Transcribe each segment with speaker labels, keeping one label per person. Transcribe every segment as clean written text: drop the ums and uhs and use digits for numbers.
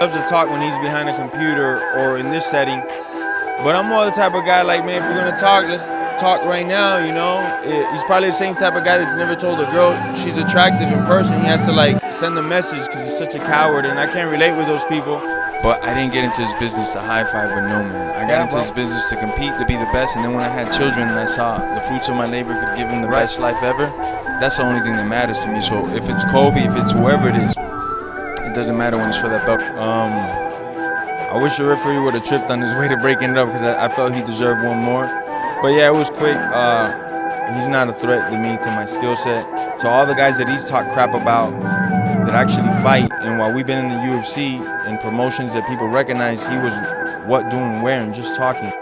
Speaker 1: loves to talk when he's behind a computer or in this setting. But I'm more the type of guy like, man, if we're gonna talk, let's talk right now, you know? He's probably the same type of guy that's never told a girl she's attractive in person. He has to like send a message because he's such a coward, and I can't relate with those people. But I didn't get into this business to high five with no man. I got into this business to compete, to be the best, and then when I had children and I saw the fruits of my labor could give them the best life ever, that's the only thing that matters to me. So if it's Kobe, if it's whoever it is, it doesn't matter when it's for that belt. I wish the referee would have tripped on his way to breaking it up because I felt he deserved one more. But yeah, it was quick. He's not a threat to me, to my skill set. To all the guys that he's talked crap about that actually fight, and while we've been in the UFC and promotions that people recognize, he was what, doing, where, and just talking.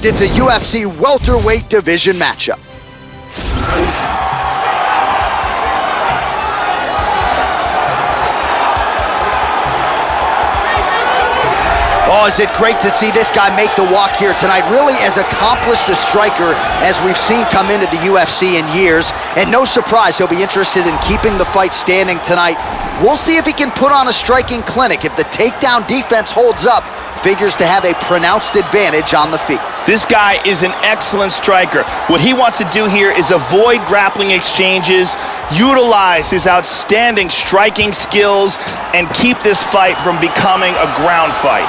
Speaker 2: It's a UFC welterweight division matchup. Oh, is it great to see this guy make the walk here tonight. Really as accomplished a striker as we've seen come into the UFC in years. And no surprise, he'll be interested in keeping the fight standing tonight. We'll see if he can put on a striking clinic. If the takedown defense holds up, figures to have a pronounced advantage on the feet.
Speaker 3: This guy is an excellent striker. What he wants to do here is avoid grappling exchanges, utilize his outstanding striking skills, and keep this fight from becoming a ground fight.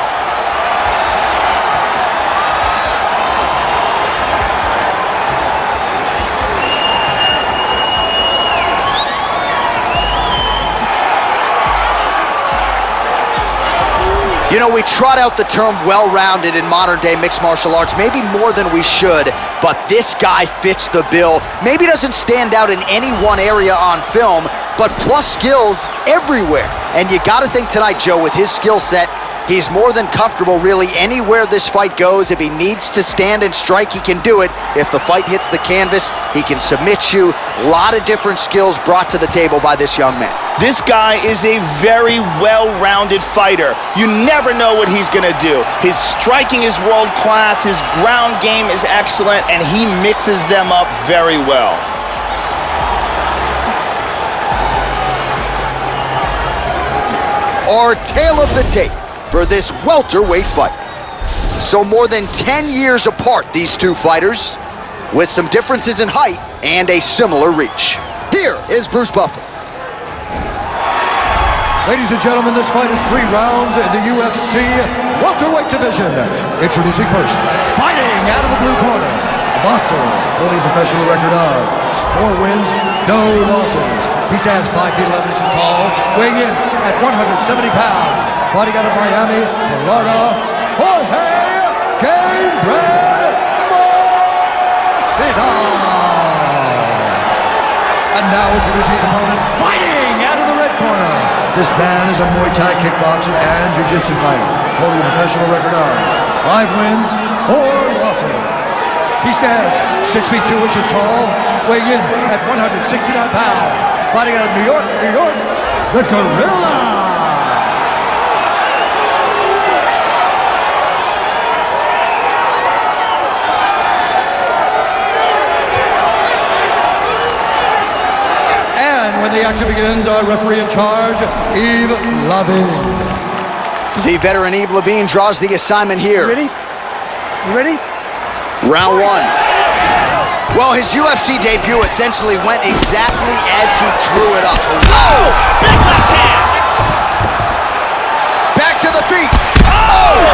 Speaker 2: You know, we trot out the term well-rounded in modern-day mixed martial arts, maybe more than we should, but this guy fits the bill. Maybe doesn't stand out in any one area on film, but plus skills everywhere. And you gotta think tonight, Joe, with his skill set, he's more than comfortable really anywhere this fight goes. If he needs to stand and strike, he can do it. If the fight hits the canvas, he can submit you. A lot of different skills brought to the table by this young man.
Speaker 3: This guy is a very well-rounded fighter. You never know what he's gonna do. His striking is world-class, his ground game is excellent, and he mixes them up very well.
Speaker 2: Our tale of the tape for this welterweight fight. So more than 10 years apart, these two fighters, with some differences in height and a similar reach. Here is Bruce Buffer.
Speaker 4: Ladies and gentlemen, this fight is 3 rounds in the UFC welterweight division. Introducing first, fighting out of the blue corner, a boxer holding a professional record of 4 wins, no losses. He stands 5 feet 11 inches tall, weighing in at 170 pounds. Fighting out of Miami, Florida, Jorge Masvidal. And now introducing his opponent, fighting out of the red corner. This man is a Muay Thai kickboxer and jiu-jitsu fighter, holding a professional record of 5 wins, 4 losses. He stands 6 feet 2 inches tall, weighing in at 169 pounds. Fighting out of New York, the Gorilla. And when the action begins, our referee in charge, Yves Lavigne.
Speaker 2: The veteran Yves Lavigne draws the assignment here.
Speaker 5: You ready?
Speaker 2: Round 1. Well, his UFC debut essentially went exactly as he drew it up.
Speaker 3: Oh! Big left hand!
Speaker 2: Back to the feet.
Speaker 3: Oh!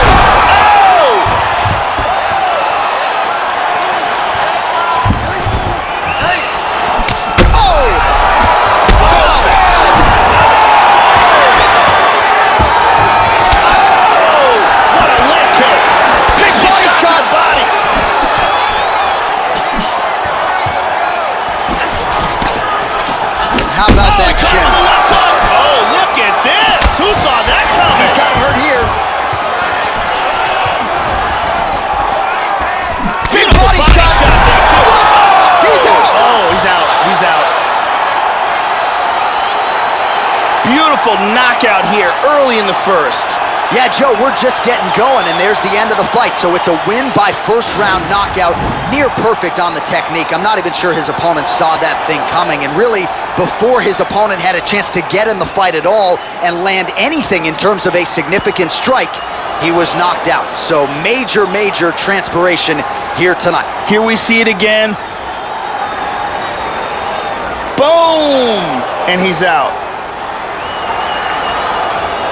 Speaker 3: Incredible knockout here early in the first.
Speaker 2: Yeah, Joe, we're just getting going, and there's the end of the fight. So it's a win by first-round knockout, near perfect on the technique. I'm not even sure his opponent saw that thing coming, and really, before his opponent had a chance to get in the fight at all and land anything in terms of a significant strike, he was knocked out. So major, major transpiration here tonight.
Speaker 3: Here we see it again. Boom! And he's out.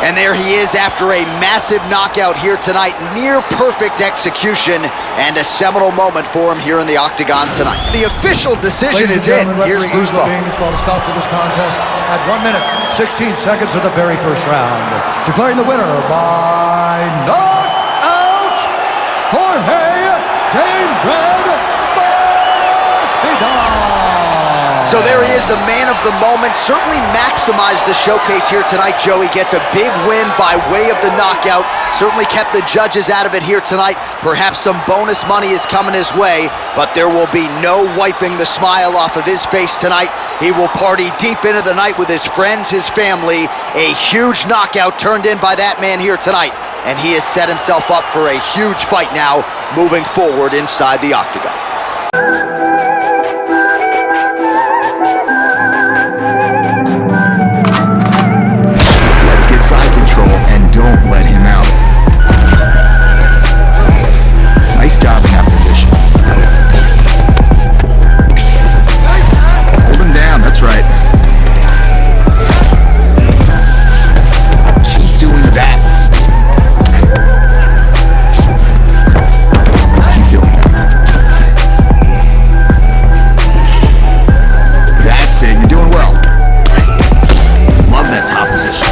Speaker 2: And there he is after a massive knockout here tonight. Near perfect execution and a seminal moment for him here in the octagon tonight. The official decision is in. Here's Bruce Buffer.
Speaker 4: Is going to stop to this contest at 1 minute, 16 seconds of the very first round. Declaring the winner by knockout, Jorge Masvidal.
Speaker 2: So there he is, the man of the moment. Certainly maximized the showcase here tonight, Joey. Gets a big win by way of the knockout. Certainly kept the judges out of it here tonight. Perhaps some bonus money is coming his way, but there will be no wiping the smile off of his face tonight. He will party deep into the night with his friends, his family. A huge knockout turned in by that man here tonight, and he has set himself up for a huge fight now moving forward inside the octagon.
Speaker 6: And don't let him out. Nice job in that position. Hold him down, that's right. Keep doing that. Let's keep doing that. That's it, you're doing well. Love that top position.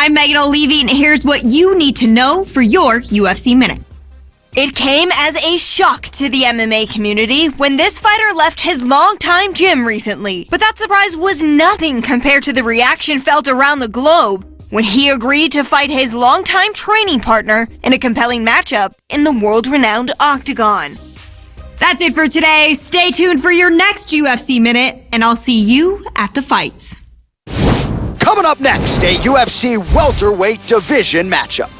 Speaker 7: I'm Megan O'Leary, and here's what you need to know for your UFC Minute. It came as a shock to the MMA community when this fighter left his longtime gym recently. But that surprise was nothing compared to the reaction felt around the globe when he agreed to fight his longtime training partner in a compelling matchup in the world-renowned Octagon. That's it for today. Stay tuned for your next UFC Minute, and I'll see you at the fights.
Speaker 2: Coming up next, a UFC welterweight division matchup.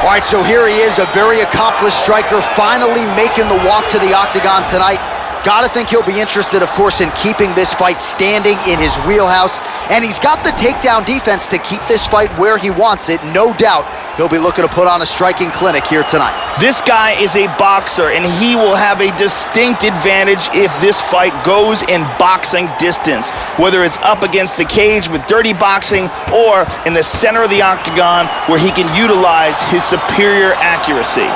Speaker 2: All right, so here he is, a very accomplished striker, finally making the walk to the octagon tonight. Gotta think he'll be interested, of course, in keeping this fight standing in his wheelhouse. And he's got the takedown defense to keep this fight where he wants it. No doubt he'll be looking to put on a striking clinic here tonight.
Speaker 3: This guy is a boxer, and he will have a distinct advantage if this fight goes in boxing distance, whether it's up against the cage with dirty boxing or in the center of the octagon where he can utilize his superior accuracy.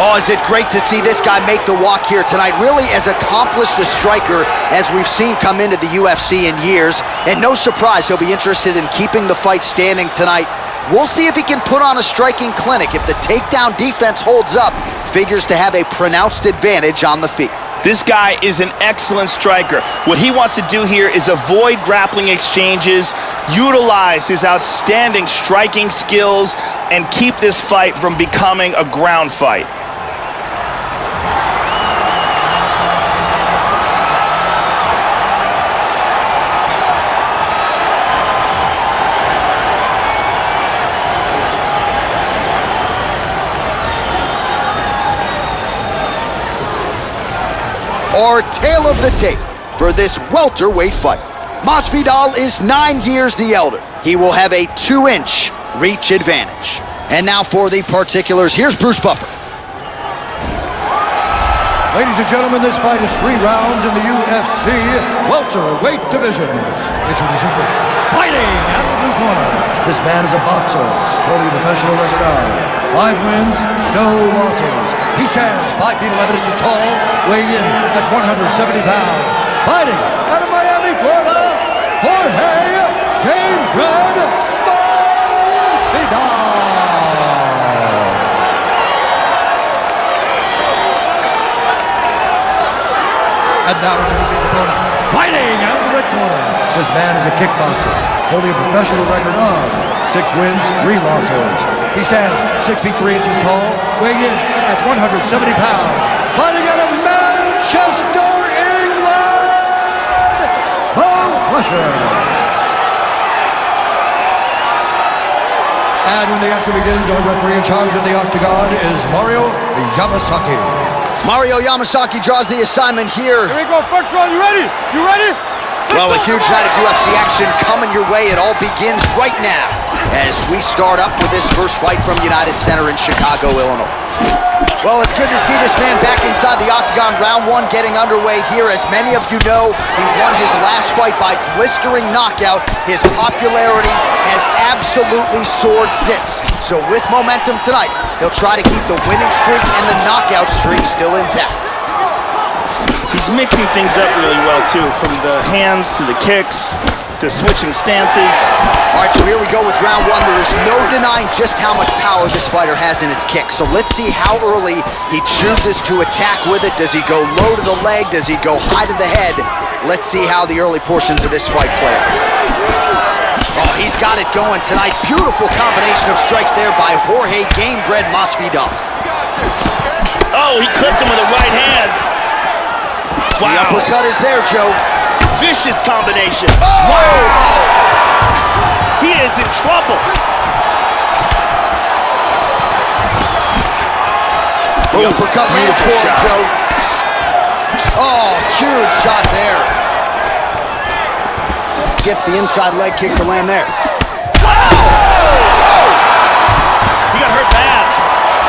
Speaker 2: Oh, is it great to see this guy make the walk here tonight. Really as accomplished a striker as we've seen come into the UFC in years. And no surprise, he'll be interested in keeping the fight standing tonight. We'll see if he can put on a striking clinic. If the takedown defense holds up, figures to have a pronounced advantage on the feet.
Speaker 3: This guy is an excellent striker. What he wants to do here is avoid grappling exchanges, utilize his outstanding striking skills, and keep this fight from becoming a ground fight.
Speaker 2: Our tale of the tape for this welterweight fight. Masvidal is 9 years the elder. He will have a 2-inch reach advantage. And now for the particulars, here's Bruce Buffer.
Speaker 4: Ladies and gentlemen, this fight is 3 rounds in the UFC welterweight division. Introducing first, fighting out of the blue corner. This man is a boxer, holding a professional record of 5 wins, no losses. He stands 5 feet 11 inches tall, weighing in at 170 pounds. Fighting out of Miami, Florida, Jorge Masvidal. And now introducing his opponent, fighting out of the red corner. This man is a kickboxer, holding a professional record of 6 wins, 3 losses. He stands 6 feet 3 inches tall, weighing in at 170 pounds. Fighting out of Manchester, England, Russia. And when the action begins, our referee in charge of the octagon is Mario Yamasaki.
Speaker 2: Mario Yamasaki draws the assignment here.
Speaker 5: Here we go, first round, you ready? You ready?
Speaker 2: Well, a huge night of UFC action coming your way. It all begins right now as we start up with this first fight from United Center in Chicago, Illinois. Well, it's good to see this man back inside the octagon. Round 1 getting underway here. As many of you know, he won his last fight by blistering knockout. His popularity has absolutely soared since. So with momentum tonight, he'll try to keep the winning streak and the knockout streak still intact.
Speaker 3: He's mixing things up really well, too, from the hands to the kicks to switching stances.
Speaker 2: All right, so here we go with round 1. There is no denying just how much power this fighter has in his kick. So let's see how early he chooses to attack with it. Does he go low to the leg? Does he go high to the head? Let's see how the early portions of this fight play out. Oh, he's got it going tonight. Beautiful combination of strikes there by Jorge Gamebred Masvidal.
Speaker 3: Oh, he clipped him with a right hand. Wow.
Speaker 2: The uppercut is there, Joe.
Speaker 3: Vicious combination.
Speaker 2: Oh!
Speaker 3: Wow! He is in trouble.
Speaker 2: The uppercut lands for him, Joe. Oh, huge shot there. Gets the inside leg kick to land there.
Speaker 3: Wow! He got hurt bad.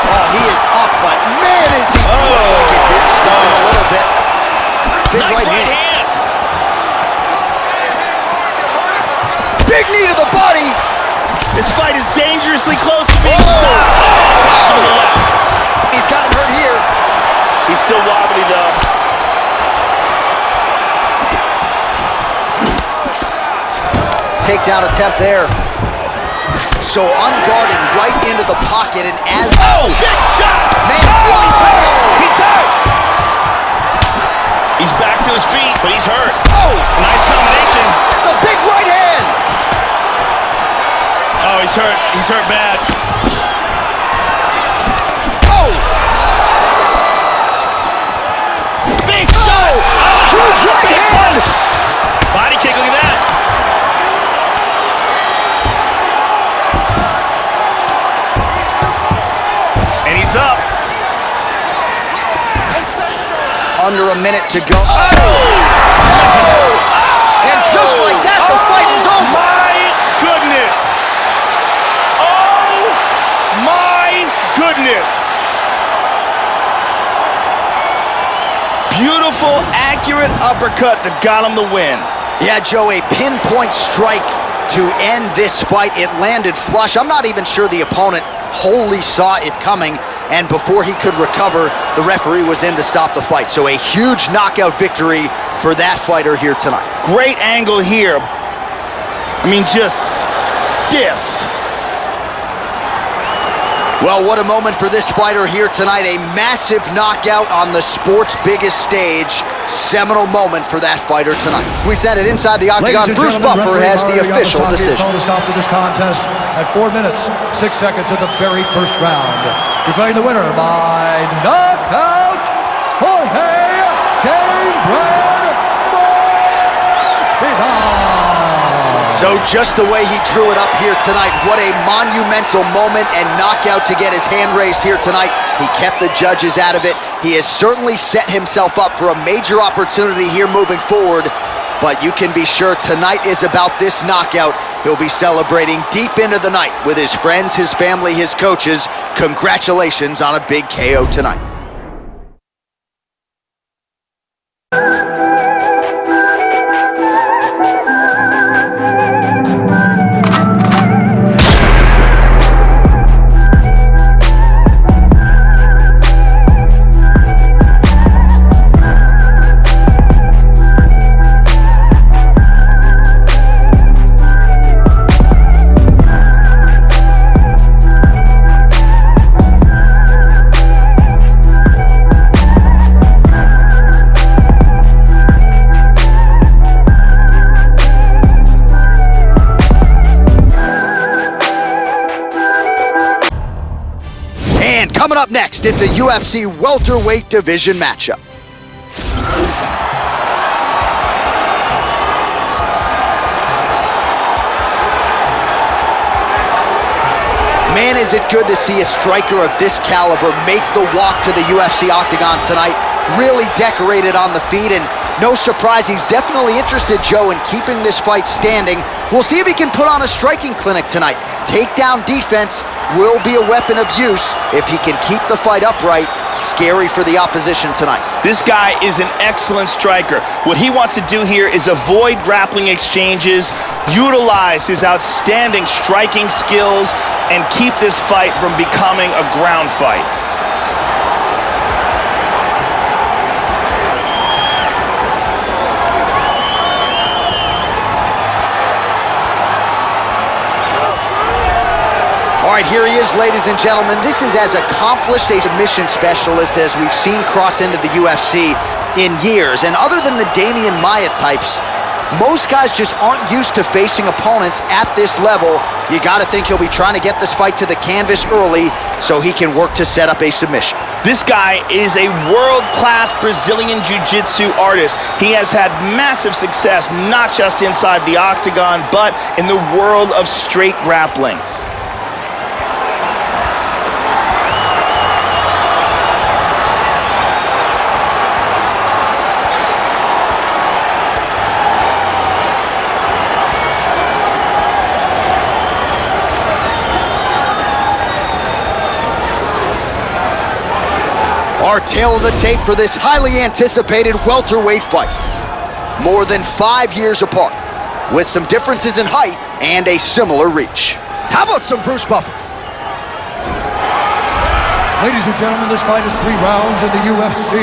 Speaker 2: Oh, he is up, but man, is he look like it did stun him a little bit. Big
Speaker 3: Nice
Speaker 2: right hand. Big knee to the body.
Speaker 3: This fight is dangerously close to being stopped.
Speaker 2: He's got him hurt here.
Speaker 3: He's still wobbly, though.
Speaker 2: Takedown attempt there. So unguarded right into the pocket, and as
Speaker 3: Big shot!
Speaker 2: man, he's hurt.
Speaker 3: He's hurt! He's back to his feet, but he's hurt.
Speaker 2: Oh,
Speaker 3: Nice combination.
Speaker 2: the big right hand.
Speaker 3: Oh, he's hurt. He's hurt bad.
Speaker 2: Oh,
Speaker 3: Big shot!
Speaker 2: huge right hand. under a minute to go. Oh! And just like that, the fight is over.
Speaker 3: My goodness. Oh, my goodness. Beautiful, accurate uppercut that got him the win.
Speaker 2: Yeah, Joe, a pinpoint strike to end this fight. It landed flush. I'm not even sure the opponent wholly saw it coming, and before he could recover, the referee was in to stop the fight. So a huge knockout victory for that fighter here tonight.
Speaker 3: Great angle here. I mean, just stiff.
Speaker 2: Well, what a moment for this fighter here tonight. A massive knockout on the sport's biggest stage. Seminal moment for that fighter tonight. We send it inside the octagon. Bruce Buffer has the official decision.
Speaker 4: To stop this contest at 4 minutes, 6 seconds of the very first round. Declaring the winner by knockout, Jorge Masvidal.
Speaker 2: So just the way he drew it up here tonight, what a monumental moment and knockout to get his hand raised here tonight. He kept the judges out of it. He has certainly set himself up for a major opportunity here moving forward, but you can be sure tonight is about this knockout. He'll be celebrating deep into the night with his friends, his family, his coaches. Congratulations on a big KO tonight. Coming up next, it's a UFC welterweight division matchup. Man, is it good to see a striker of this caliber make the walk to the UFC octagon tonight. Really decorated on the feet, and no surprise, he's definitely interested, Joe, in keeping this fight standing. We'll see if he can put on a striking clinic tonight. Takedown defense will be a weapon of use if he can keep the fight upright. Scary for the opposition tonight.
Speaker 3: This guy is an excellent striker. What he wants to do here is avoid grappling exchanges, utilize his outstanding striking skills, and keep this fight from becoming a ground fight.
Speaker 2: All right, here he is, ladies and gentlemen. This is as accomplished a submission specialist as we've seen cross into the UFC in years. And other than the Damian Maia types, most guys just aren't used to facing opponents at this level. You got to think he'll be trying to get this fight to the canvas early so he can work to set up a submission.
Speaker 3: This guy is a world-class Brazilian jiu-jitsu artist. He has had massive success, not just inside the octagon, but in the world of straight grappling.
Speaker 2: Our tale of the tape for this highly anticipated welterweight fight. More than 5 years apart, with some differences in height and a similar reach. How about some Bruce Buffer?
Speaker 4: Ladies and gentlemen, this fight is 3 rounds in the UFC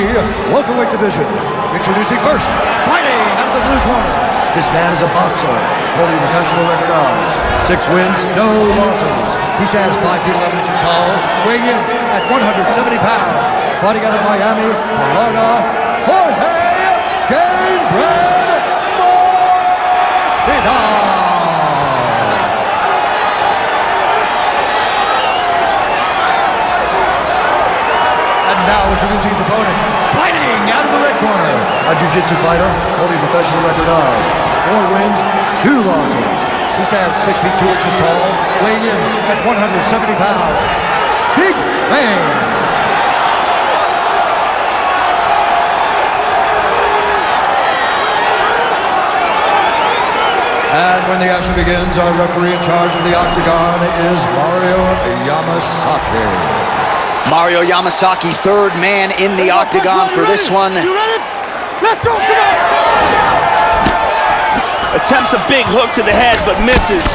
Speaker 4: welterweight division. Introducing first, fighting out of the blue corner. This man is a boxer, holding a professional record of 6 wins, no losses. He stands 5 feet 11 inches tall, weighing in at 170 pounds. Fighting out of Miami, Florida, Jorge Masvidal. And now introducing his opponent, fighting out of the red corner, a jiu-jitsu fighter holding a professional record of 4 wins, 2 losses. He stands 6 feet 2 inches tall, weighing in at 170 pounds. Big man. And when the action begins, our referee in charge of the octagon is Mario Yamasaki.
Speaker 2: Mario Yamasaki, third man in the octagon for this one.
Speaker 5: You ready? Let's go, come on!
Speaker 3: Attempts a big hook to the head, but misses.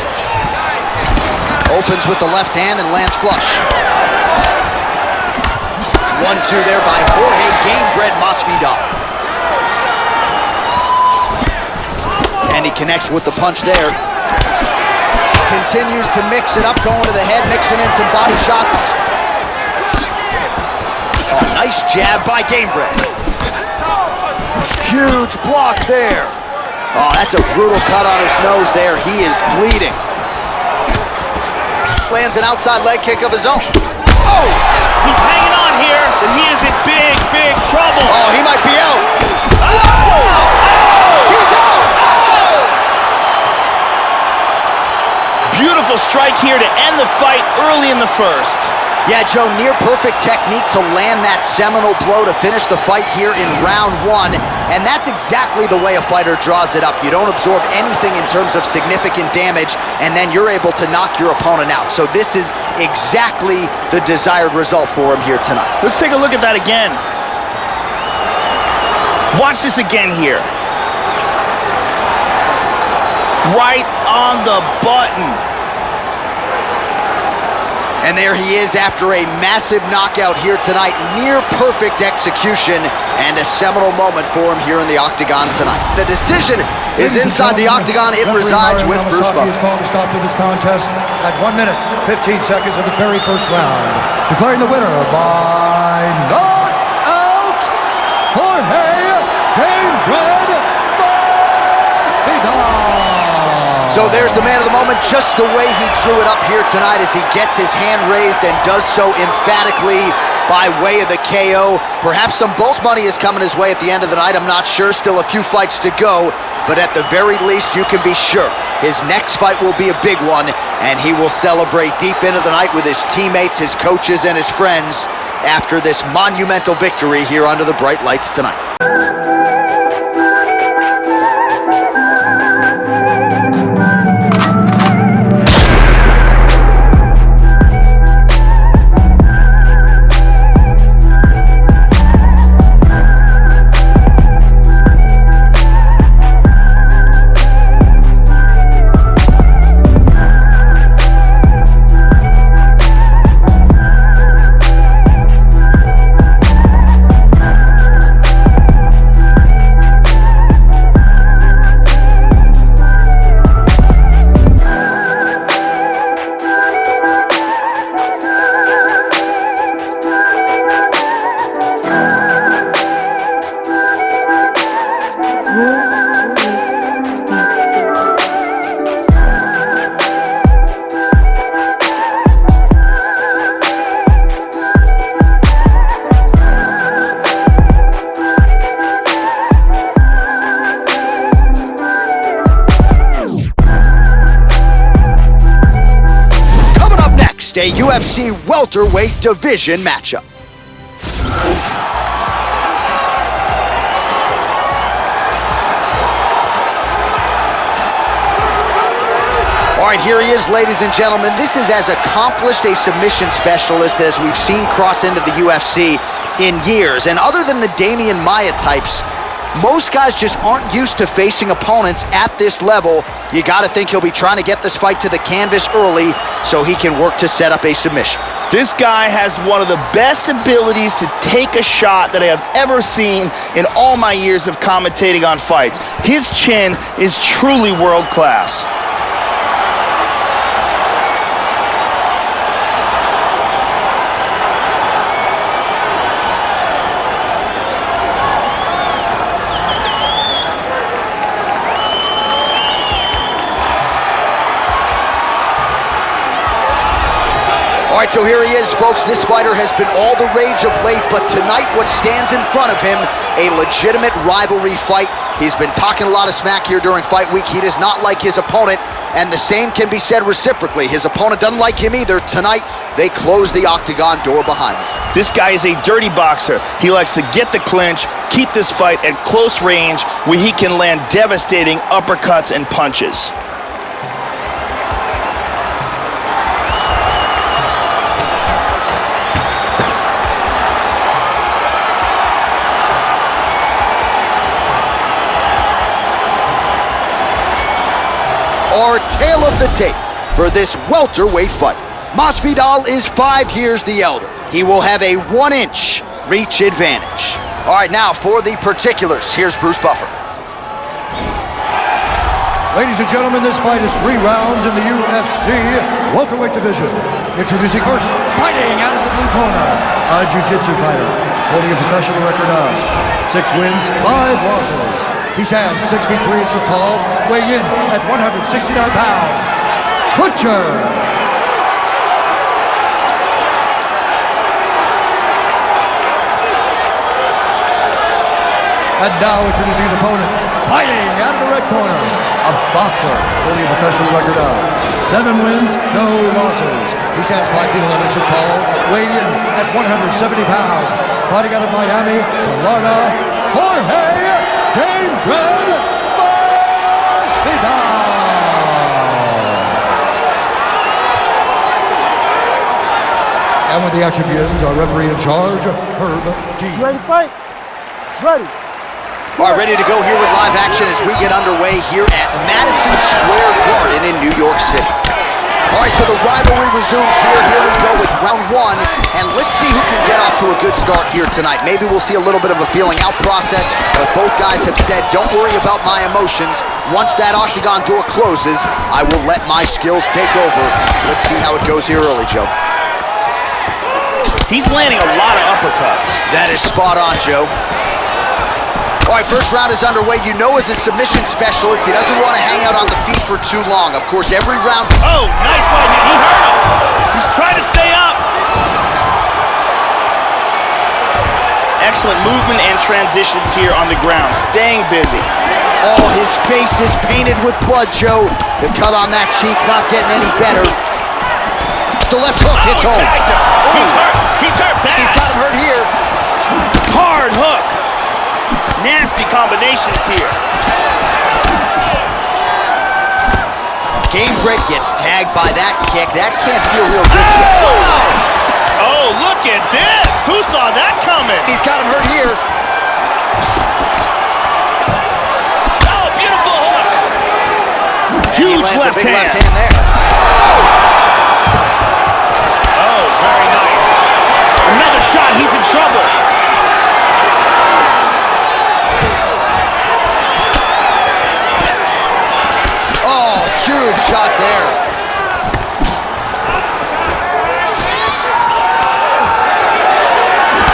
Speaker 2: Opens with the left hand and lands flush. 1-2 there by Jorge Gamebred Masvidal. And he connects with the punch there. Continues to mix it up, going to the head, mixing in some body shots. Oh, nice jab by Gamebred. Huge block there. Oh, that's a brutal cut on his nose there. He is bleeding. Lands an outside leg kick of his own. Oh!
Speaker 3: He's hanging on here, but he is in big, big trouble.
Speaker 2: Oh, he might be out. Oh! He's out! Oh!
Speaker 3: Beautiful strike here to end the fight early in the first.
Speaker 2: Yeah, Joe, near perfect technique to land that seminal blow to finish the fight here in round one. And that's exactly the way a fighter draws it up. You don't absorb anything in terms of significant damage, and then you're able to knock your opponent out. So this is exactly the desired result for him here tonight.
Speaker 3: Let's take a look at that again. Watch this again here. Right on the button.
Speaker 2: And there he is after a massive knockout here tonight. Near perfect execution and a seminal moment for him here in the octagon tonight. The decision is inside the octagon. It resides with Bruce Buffer.
Speaker 4: Is called to stop to this contest at 1 minute, 15 seconds of the very first round. Declaring the winner by knockout, Jorge Gamebred Masvidal.
Speaker 2: So there's the man of the moment, just the way he drew it up here tonight as he gets his hand raised and does so emphatically by way of the KO. Perhaps some bonus money is coming his way at the end of the night. I'm not sure. Still a few fights to go. But at the very least, you can be sure his next fight will be a big one, and he will celebrate deep into the night with his teammates, his coaches, and his friends after this monumental victory here under the bright lights tonight. A UFC welterweight division matchup. All right, here he is, ladies and gentlemen. This is as accomplished a submission specialist as we've seen cross into the UFC in years. And other than the Damian Maia types, most guys just aren't used to facing opponents at this level. You got to think he'll be trying to get this fight to the canvas early so he can work to set up a submission.
Speaker 3: This guy has one of the best abilities to take a shot that I have ever seen in all my years of commentating on fights. His chin is truly world class.
Speaker 2: All right, so here he is, folks. This fighter has been all the rage of late, but tonight what stands in front of him, a legitimate rivalry fight. He's been talking a lot of smack here during fight week. He does not like his opponent, and the same can be said reciprocally. His opponent doesn't like him either. Tonight, they close the octagon door behind him.
Speaker 3: This guy is a dirty boxer. He likes to get the clinch, keep this fight at close range where he can land devastating uppercuts and punches.
Speaker 2: our tale of the tape for this welterweight fight. Masvidal is 5 years the elder. He will have a 1-inch reach advantage. All right, now for the particulars, here's Bruce Buffer.
Speaker 4: Ladies and gentlemen, this fight is 3 rounds in the UFC welterweight division. Introducing first, fighting out of the blue corner, a jiu-jitsu fighter, holding a professional record of 6 wins, 5 losses. He stands 6 feet 3 inches tall, weighing in at 169 pounds. Butcher. And now introducing his opponent, fighting out of the red corner, a boxer holding a professional record of 7 wins, no losses. He stands 5 feet 11 inches tall, weighing in at 170 pounds. Fighting out of Miami, Florida, Jorge Masvidal. And with the action begins, our referee in charge, Herb D.
Speaker 5: Ready to fight? Ready.
Speaker 2: All right, ready to go here with live action as we get underway here at Madison Square Garden in New York City. All right, so the rivalry resumes here. Here we go with round 1, and let's see who can get off to a good start here tonight. Maybe we'll see a little bit of a feeling out process, but both guys have said, don't worry about my emotions. Once that octagon door closes, I will let my skills take over. Let's see how it goes here early, Joe.
Speaker 3: He's landing a lot of uppercuts.
Speaker 2: That is spot on, Joe. All right, first round is underway. You know, as a submission specialist, he doesn't want to hang out on the feet for too long. Of course, every round...
Speaker 3: Oh, nice right hand. He hurt him. He's trying to stay up. Excellent movement and transitions here on the ground. Staying busy.
Speaker 2: Oh, his face is painted with blood, Joe. The cut on that cheek not getting any better. The left hook hits home.
Speaker 3: He's hurt. He's hurt bad.
Speaker 2: He's got him hurt here.
Speaker 3: Hard hook. Nasty combinations here.
Speaker 2: Gamebred gets tagged by that kick. That can't feel real good yet.
Speaker 3: Oh, look at this. Who saw that coming?
Speaker 2: He's got him hurt here.
Speaker 3: Oh, beautiful hook. Huge left hand.
Speaker 2: Left hand there.
Speaker 3: Oh, very nice. Another shot. He's in trouble.
Speaker 2: Huge shot there.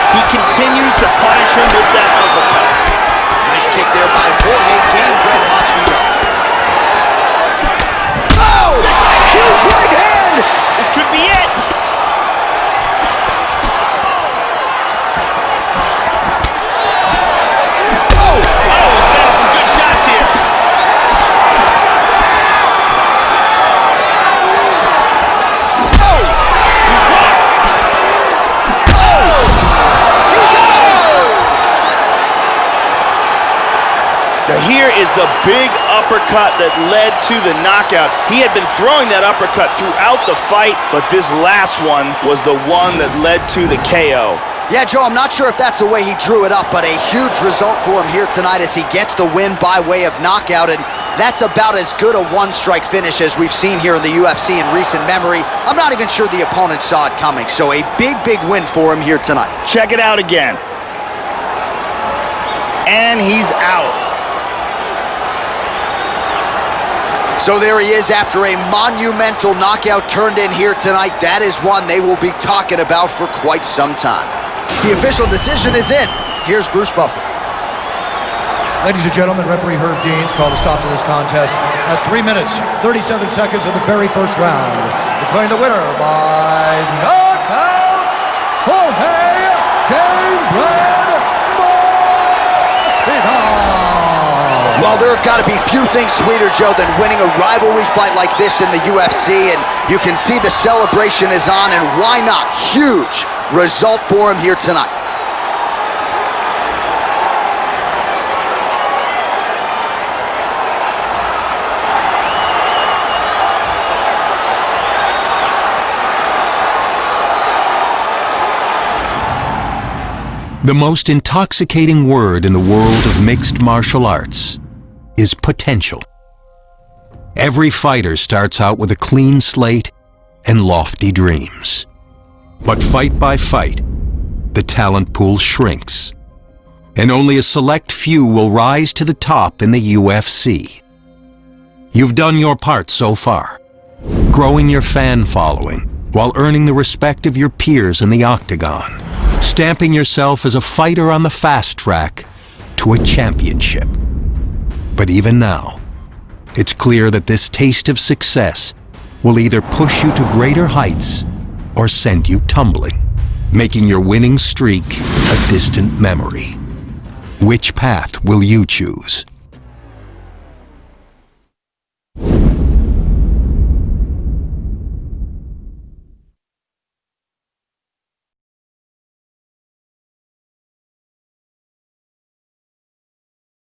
Speaker 3: He continues to punish him with that uppercut.
Speaker 2: Nice kick there by Jorge Gamebred Masvidal. Oh! Huge right hand!
Speaker 3: This could be it. Oh, he's got some good shots here. Now here is the big uppercut that led to the knockout. He had been throwing that uppercut throughout the fight, but this last one was the one that led to the KO.
Speaker 2: Yeah, Joe, I'm not sure if that's the way he drew it up, but a huge result for him here tonight as he gets the win by way of knockout, and that's about as good a one-strike finish as we've seen here in the UFC in recent memory. I'm not even sure the opponent saw it coming, so a big, big win for him here tonight.
Speaker 3: Check it out again. And he's out.
Speaker 2: So there he is after a monumental knockout turned in here tonight. That is one they will be talking about for quite some time. The official decision is in. Here's Bruce Buffer.
Speaker 4: Ladies and gentlemen, referee Herb Dean's called a stop to this contest at 3 minutes, 37 seconds of the very first round. Declaring the winner by knockout, Jorge Gamebred Masvidal.
Speaker 2: Well, there have got to be few things sweeter, Joe, than winning a rivalry fight like this in the UFC, and you can see the celebration is on, and why not? Huge result for him here tonight.
Speaker 8: The most intoxicating word in the world of mixed martial arts is potential. Every fighter starts out with a clean slate and lofty dreams. But fight by fight, the talent pool shrinks, and only a select few will rise to the top in the UFC. You've done your part so far, growing your fan following while earning the respect of your peers in the octagon, stamping yourself as a fighter on the fast track to a championship. But even now, it's clear that this taste of success will either push you to greater heights or send you tumbling, making your winning streak a distant memory. Which path will you choose?